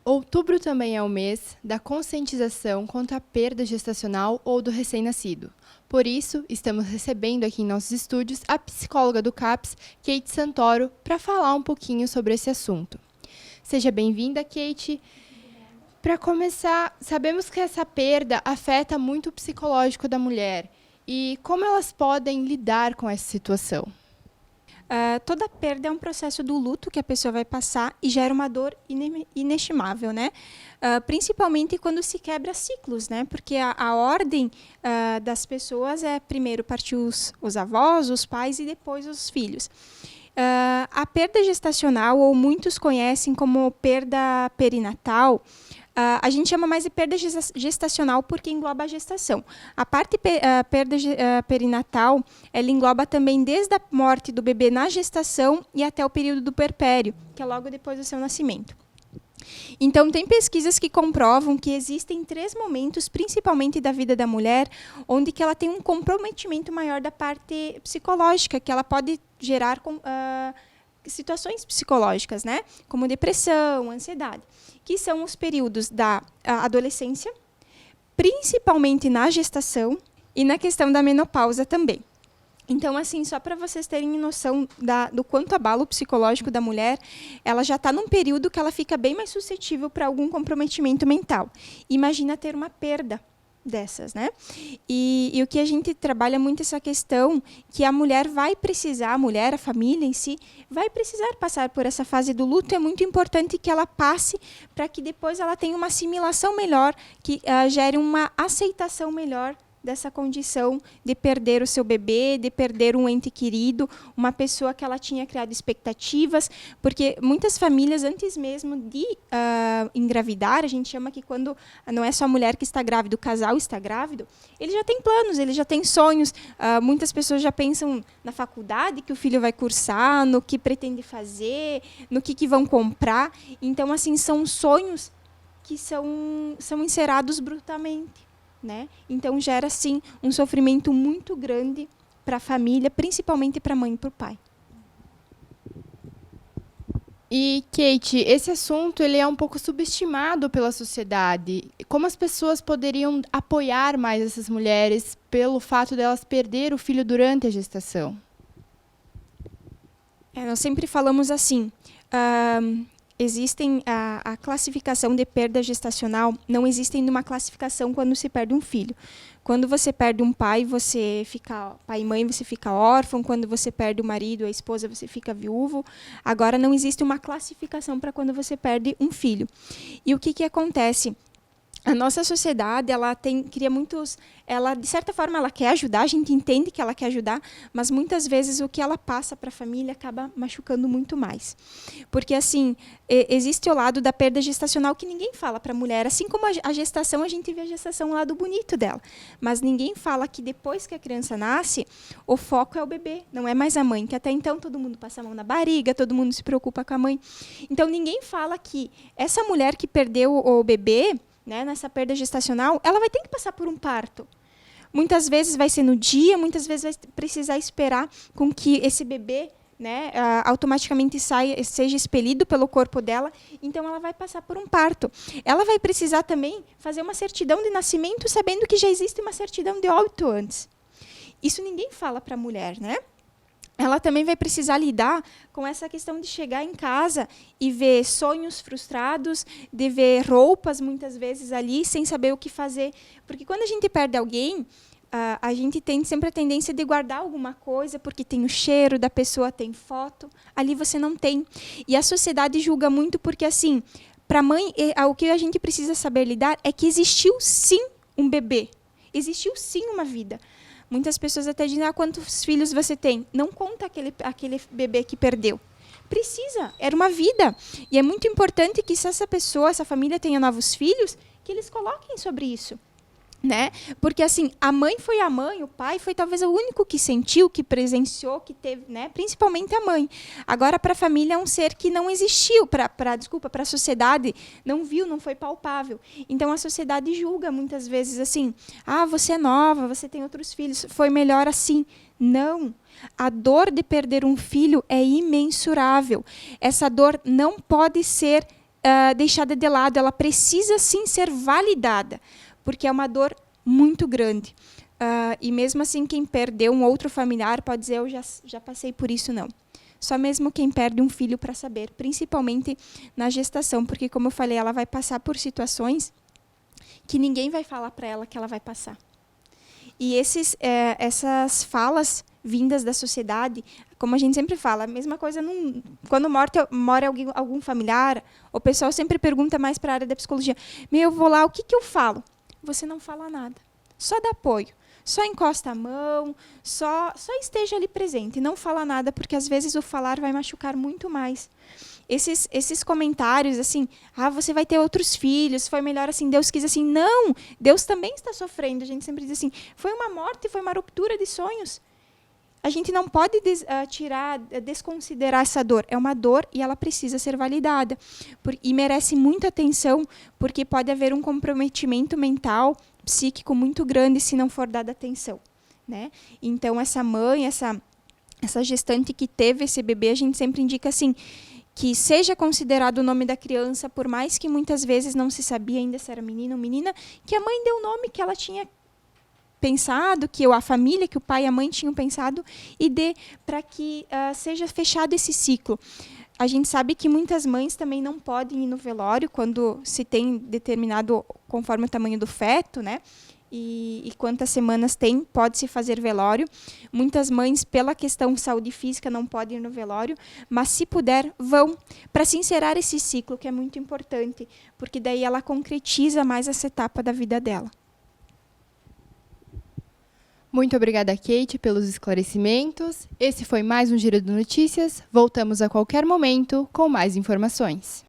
Outubro também é o mês da conscientização contra a perda gestacional ou do recém-nascido. Por isso, estamos recebendo aqui em nossos estúdios a psicóloga do CAPS, Kate Santoro, para falar um pouquinho sobre esse assunto. Seja bem-vinda, Kate. Para começar, sabemos que essa perda afeta muito o psicológico da mulher. E como elas podem lidar com essa situação? Toda perda é um processo do luto que a pessoa vai passar e gera uma dor inestimável, né? Principalmente quando se quebra ciclos, né? Porque a ordem das pessoas é primeiro partir os avós, os pais e depois os filhos. A perda gestacional, ou muitos conhecem como perda perinatal, a gente chama mais de perda gestacional porque engloba a gestação. A perda perinatal, ela engloba também desde a morte do bebê na gestação e até o período do puerpério, que é logo depois do seu nascimento. Então, tem pesquisas que comprovam que existem 3 momentos, principalmente da vida da mulher, onde que ela tem um comprometimento maior da parte psicológica, que ela pode gerar situações psicológicas, né? Como depressão, ansiedade, que são os períodos da adolescência, principalmente na gestação e na questão da menopausa também. Então, assim, só para vocês terem noção do quanto abala o psicológico da mulher, ela já está num período que ela fica bem mais suscetível para algum comprometimento mental. Imagina ter uma perda dessas, né? E o que a gente trabalha muito essa questão que a mulher vai precisar, a família em si, vai precisar passar por essa fase do luto. É muito importante que ela passe para que depois ela tenha uma assimilação melhor, que gere uma aceitação melhor dessa condição de perder o seu bebê, de perder um ente querido, uma pessoa que ela tinha criado expectativas, porque muitas famílias, antes mesmo de engravidar, a gente chama que quando não é só a mulher que está grávida, o casal está grávido, ele já tem planos, ele já tem sonhos, muitas pessoas já pensam na faculdade que o filho vai cursar, no que pretende fazer, no que vão comprar. Então, assim, são sonhos que são encerados brutalmente. Né? Então, gera, sim, um sofrimento muito grande para a família, principalmente para a mãe e para o pai. E, Kate, esse assunto ele é um pouco subestimado pela sociedade. Como as pessoas poderiam apoiar mais essas mulheres pelo fato delas perder o filho durante a gestação? Nós sempre falamos assim... Existem a classificação de perda gestacional, não existe uma classificação quando se perde um filho. Quando você perde um pai, você fica pai e mãe, você fica órfão. Quando você perde o marido, a esposa, você fica viúvo. Agora, não existe uma classificação para quando você perde um filho. E o que acontece? A nossa sociedade, ela de certa forma ela quer ajudar, a gente entende que ela quer ajudar, mas muitas vezes o que ela passa para a família acaba machucando muito mais. Porque assim, existe o lado da perda gestacional que ninguém fala para a mulher, assim como a gestação, a gente vê a gestação, o lado bonito dela, mas ninguém fala que depois que a criança nasce, o foco é o bebê, não é mais a mãe, que até então todo mundo passa a mão na barriga, todo mundo se preocupa com a mãe. Então ninguém fala que essa mulher que perdeu o bebê, né, nessa perda gestacional, ela vai ter que passar por um parto. Muitas vezes vai ser no dia, muitas vezes vai precisar esperar com que esse bebê, né, automaticamente seja expelido pelo corpo dela. Então, ela vai passar por um parto. Ela vai precisar também fazer uma certidão de nascimento, sabendo que já existe uma certidão de óbito antes. Isso ninguém fala para a mulher, né? Ela também vai precisar lidar com essa questão de chegar em casa e ver sonhos frustrados, de ver roupas, muitas vezes, ali, sem saber o que fazer. Porque quando a gente perde alguém, a gente tem sempre a tendência de guardar alguma coisa, porque tem o cheiro da pessoa, tem foto. Ali você não tem. E a sociedade julga muito porque, assim, para a mãe, o que a gente precisa saber lidar é que existiu, sim, um bebê. Existiu, sim, uma vida. Muitas pessoas até dizem, quantos filhos você tem? Não conta aquele bebê que perdeu. Precisa, era uma vida. E é muito importante que se essa família tenha novos filhos, que eles coloquem sobre isso. Né? Porque assim, a mãe foi a mãe, o pai foi talvez o único que sentiu, que presenciou, que teve, né? Principalmente a mãe. Agora, para a família é um ser que não existiu, para a sociedade não viu, não foi palpável. Então a sociedade julga muitas vezes assim: você é nova, você tem outros filhos, foi melhor assim. Não. A dor de perder um filho é imensurável. Essa dor não pode ser deixada de lado, ela precisa sim ser validada, porque é uma dor muito grande. E mesmo assim, quem perdeu um outro familiar pode dizer, eu já passei por isso, não. Só mesmo quem perde um filho para saber, principalmente na gestação, porque, como eu falei, ela vai passar por situações que ninguém vai falar para ela que ela vai passar. E essas falas vindas da sociedade, como a gente sempre fala, a mesma coisa quando mora algum familiar, o pessoal sempre pergunta mais para a área da psicologia, eu vou lá, o que eu falo? Você não fala nada, só dá apoio. Só encosta a mão, só esteja ali presente, não fala nada, porque às vezes o falar vai machucar muito mais. Esses comentários, assim, você vai ter outros filhos, foi melhor assim, Deus quis assim. Não, Deus também está sofrendo. A gente sempre diz assim, foi uma morte, foi uma ruptura de sonhos. A gente não pode desconsiderar essa dor. É uma dor e ela precisa ser validada. E merece muita atenção, porque pode haver um comprometimento mental, psíquico muito grande se não for dada atenção, né? Então, essa mãe, essa gestante que teve esse bebê, a gente sempre indica assim, que seja considerado o nome da criança, por mais que muitas vezes não se sabia ainda se era menino ou menina, que a mãe deu o nome que ela tinha pensado, que a família, que o pai e a mãe tinham pensado, e dê para que seja fechado esse ciclo. A gente sabe que muitas mães também não podem ir no velório quando se tem determinado, conforme o tamanho do feto, né? E quantas semanas tem, pode-se fazer velório. Muitas mães, pela questão saúde física, não podem ir no velório, mas se puder, vão, para se encerrar esse ciclo, que é muito importante, porque daí ela concretiza mais essa etapa da vida dela. Muito obrigada, Kate, pelos esclarecimentos. Esse foi mais um Giro de Notícias. Voltamos a qualquer momento com mais informações.